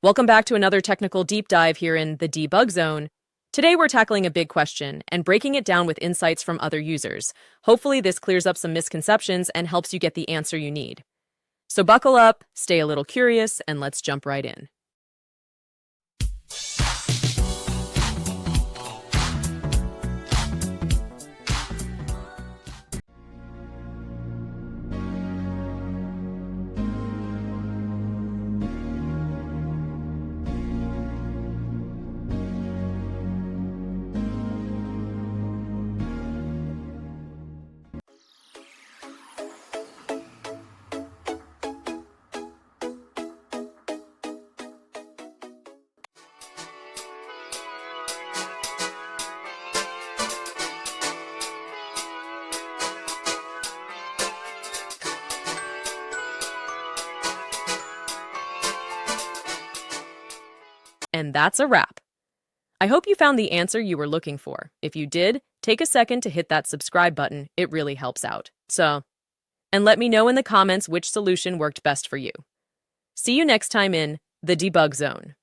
Welcome back to another technical deep dive here in the debug zone. Today we're tackling a big question and breaking it down with insights from other users. Hopefully this clears up some misconceptions and helps you get the answer you need. So buckle up, stay a little curious, and let's jump right in. And that's a wrap. I hope you found the answer you were looking for. If you did, take a second to hit that subscribe button. It really helps out. And let me know in the comments which solution worked best for you. See you next time in the debug zone.